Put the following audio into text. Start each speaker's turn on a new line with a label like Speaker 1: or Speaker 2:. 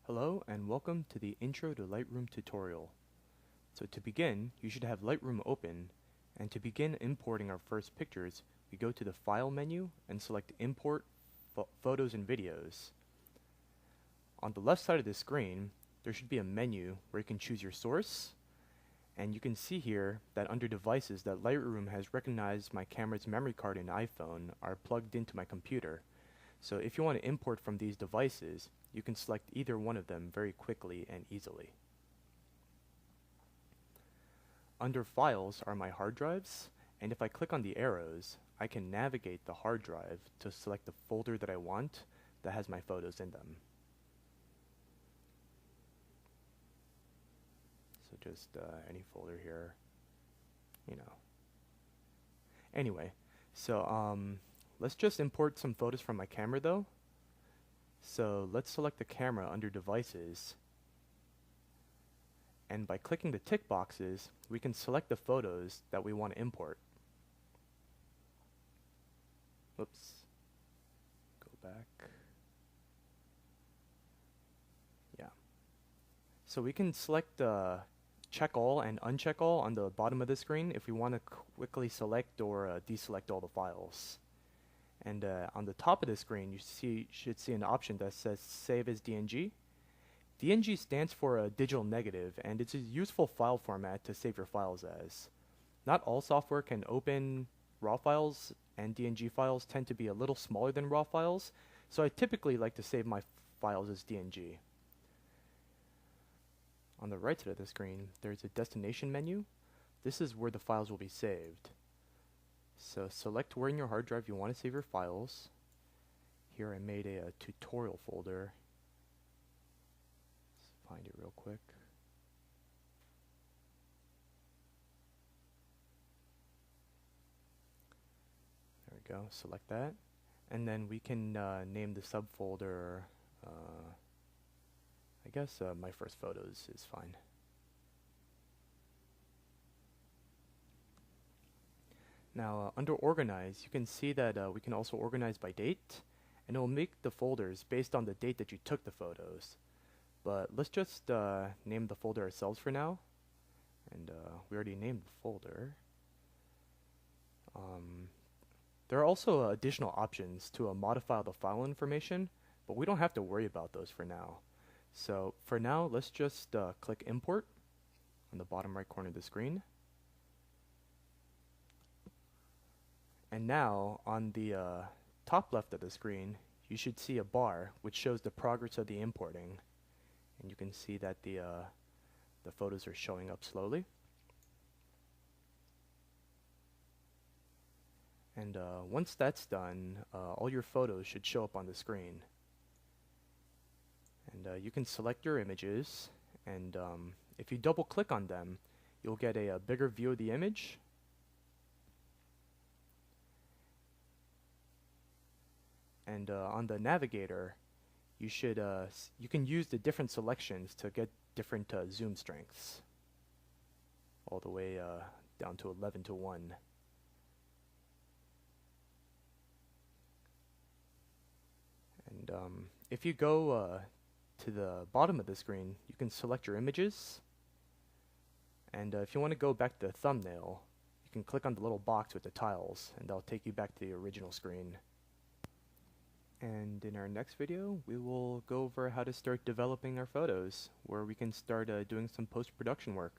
Speaker 1: Hello and welcome to the Intro to Lightroom tutorial. So to begin, you should have Lightroom open, and to begin importing our first pictures, we go to the File menu and select Import Photos and Videos. On the left side of the screen, there should be a menu where you can choose your source, and you can see here that under Devices that Lightroom has recognized my camera's memory card and iPhone are plugged into my computer. So if you want to import from these devices, you can select either one of them very quickly and easily. Under Files are my hard drives, and if I click on the arrows, I can navigate the hard drive to select the folder that I want that has my photos in them. So just any folder here, you know. Anyway, so let's just import some photos from my camera though. So let's select the camera under Devices, and by clicking the tick boxes, we can select the photos that we want to import. Oops. Go back. Yeah. So we can select check all and uncheck all on the bottom of the screen if we want to quickly select or deselect all the files. And on the top of the screen, you should see an option that says Save as DNG. DNG stands for a digital negative, and it's a useful file format to save your files as. Not all software can open RAW files, and DNG files tend to be a little smaller than RAW files, so I typically like to save my files as DNG. On the right side of the screen, there's a destination menu. This is where the files will be saved. So select where in your hard drive you want to save your files. Here I made a tutorial folder. Let's find it real quick. There we go, select that. And then we can name the subfolder, I guess my first photos is fine. Now under Organize, you can see that we can also organize by date, and it will make the folders based on the date that you took the photos. But let's just name the folder ourselves for now, and we already named the folder. There are also additional options to modify the file information, but we don't have to worry about those for now. So for now, let's just click Import on the bottom right corner of the screen. And now, on the top left of the screen, you should see a bar which shows the progress of the importing. And you can see that the photos are showing up slowly. And once that's done, all your photos should show up on the screen. And you can select your images, and if you double click on them, you'll get a bigger view of the image. And on the navigator, you can use the different selections to get different zoom strengths, all the way down to 11:1. And if you go to the bottom of the screen, you can select your images. And if you want to go back to the thumbnail, you can click on the little box with the tiles, and that'll take you back to the original screen. And in our next video, we will go over how to start developing our photos, where we can start doing some post-production work.